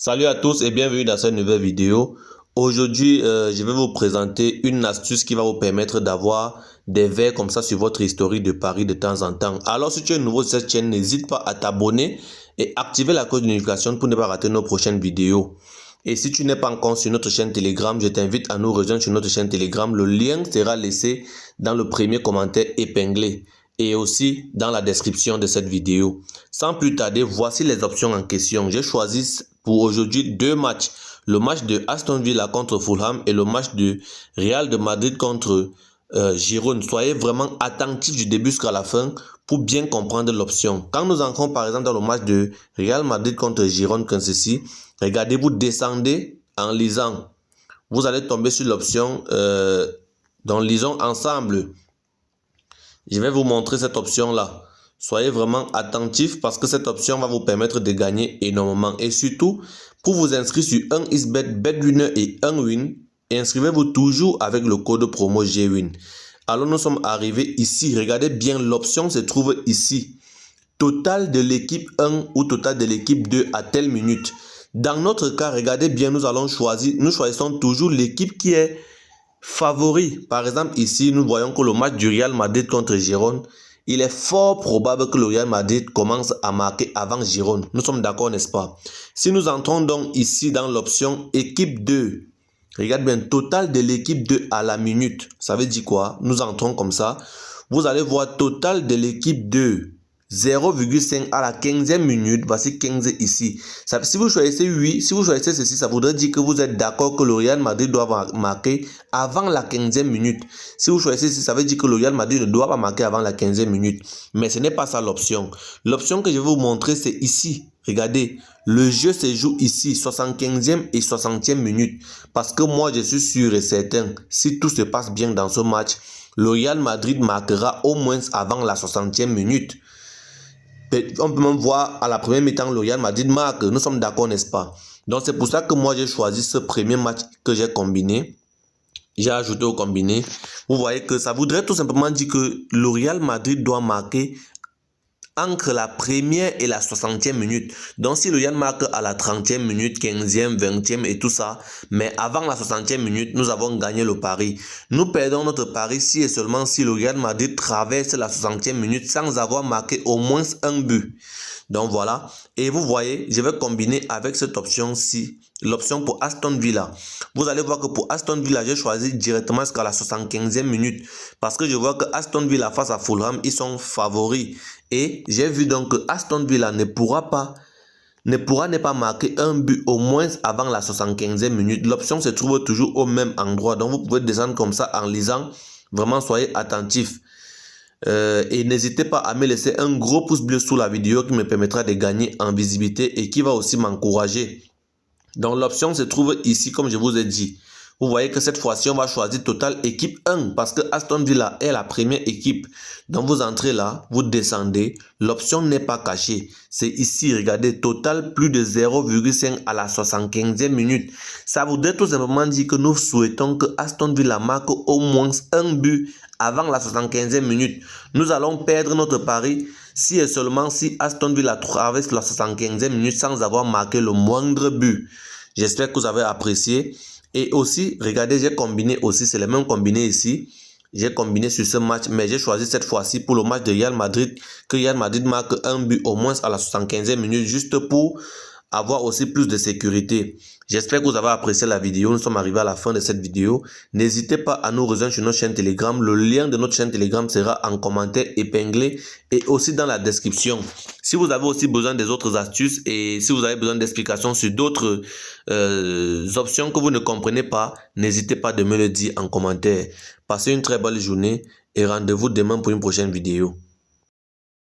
Salut à tous et bienvenue dans cette nouvelle vidéo. Aujourd'hui, je vais vous présenter une astuce qui va vous permettre d'avoir des verres comme ça sur votre historique de paris de temps en temps. Alors, si tu es nouveau sur cette chaîne, n'hésite pas à t'abonner et activer la cloche de notification pour ne pas rater nos prochaines vidéos. Et si tu n'es pas encore sur notre chaîne Telegram, je t'invite à nous rejoindre sur notre chaîne Telegram. Le lien sera laissé dans le premier commentaire épinglé et aussi dans la description de cette vidéo. Sans plus tarder, voici les options en question. J'ai choisi pour aujourd'hui deux matchs. Le match de Aston Villa contre Fulham et le match de Real de Madrid contre Girone. Soyez vraiment attentifs du début jusqu'à la fin pour bien comprendre l'option. Quand nous entrons par exemple dans le match de Real Madrid contre Girone comme ceci, regardez, vous descendez en lisant. Vous allez tomber sur l'option donc lisons ensemble. Je vais vous montrer cette option-là. Soyez vraiment attentifs parce que cette option va vous permettre de gagner énormément. Et surtout, pour vous inscrire sur 1xBet, BetWinner et 1win, inscrivez-vous toujours avec le code promo GWIN. Alors nous sommes arrivés ici. Regardez bien, l'option se trouve ici. Total de l'équipe 1 ou total de l'équipe 2 à telle minute. Dans notre cas, regardez bien, nous choisissons toujours l'équipe qui est favori. Par exemple, ici, nous voyons que le match du Real Madrid contre Girone, il est fort probable que le Real Madrid commence à marquer avant Girone. Nous sommes d'accord, n'est-ce pas? Si nous entrons donc ici dans l'option équipe 2, regarde bien, total de l'équipe 2 à la minute. Ça veut dire quoi? Nous entrons comme ça. Vous allez voir total de l'équipe 2. 0,5 à la 15e minute, voici 15 ici. Si vous choisissez 8, si vous choisissez ceci, ça voudrait dire que vous êtes d'accord que le Real Madrid doit marquer avant la 15e minute. Si vous choisissez ceci, ça veut dire que le Real Madrid ne doit pas marquer avant la 15e minute. Mais ce n'est pas ça l'option. L'option que je vais vous montrer, c'est ici. Regardez, le jeu se joue ici, 75e et 60e minute. Parce que moi, je suis sûr et certain, si tout se passe bien dans ce match, le Real Madrid marquera au moins avant la 60e minute. On peut même voir à la première mi-temps, le Real Madrid marque. Nous sommes d'accord, n'est-ce pas? Donc c'est pour ça que moi j'ai choisi ce premier match que j'ai combiné. J'ai ajouté au combiné. Vous voyez que ça voudrait tout simplement dire que le Real Madrid doit marquer entre la première et la 60e minute. Donc si le Real marque à la 30e minute, 15e, 20e et tout ça, mais avant la 60e minute, nous avons gagné le pari. Nous perdons notre pari si et seulement si le Real Madrid traverse la 60e minute sans avoir marqué au moins un but. Donc voilà, et vous voyez, je vais combiner avec cette option-ci, l'option pour Aston Villa. Vous allez voir que pour Aston Villa, j'ai choisi directement jusqu'à la 75e minute parce que je vois que Aston Villa face à Fulham, ils sont favoris. Et j'ai vu donc que Aston Villa ne pourra ne pas marquer un but au moins avant la 75e minute. L'option se trouve toujours au même endroit. Donc vous pouvez descendre comme ça en lisant. Vraiment, soyez attentifs. Et n'hésitez pas à me laisser un gros pouce bleu sous la vidéo qui me permettra de gagner en visibilité et qui va aussi m'encourager. Donc l'option se trouve ici comme je vous ai dit. Vous voyez que cette fois-ci, on va choisir total équipe 1 parce que Aston Villa est la première équipe. Donc vous entrez là, vous descendez. L'option n'est pas cachée. C'est ici, regardez, total plus de 0,5 à la 75e minute. Ça voudrait tout simplement dire que nous souhaitons que Aston Villa marque au moins un but avant la 75e minute. Nous allons perdre notre pari si et seulement si Aston Villa traverse la 75e minute sans avoir marqué le moindre but. J'espère que vous avez apprécié. Et aussi, regardez, j'ai combiné aussi, c'est le même combiné ici. J'ai combiné sur ce match, mais j'ai choisi cette fois-ci pour le match de Real Madrid, que Real Madrid marque un but au moins à la 75e minute, juste pour avoir aussi plus de sécurité. J'espère que vous avez apprécié la vidéo. Nous sommes arrivés à la fin de cette vidéo. N'hésitez pas à nous rejoindre sur notre chaîne Telegram. Le lien de notre chaîne Telegram sera en commentaire épinglé et aussi dans la description. Si vous avez aussi besoin des autres astuces et si vous avez besoin d'explications sur d'autres options que vous ne comprenez pas, n'hésitez pas de me le dire en commentaire. Passez une très belle journée et rendez-vous demain pour une prochaine vidéo.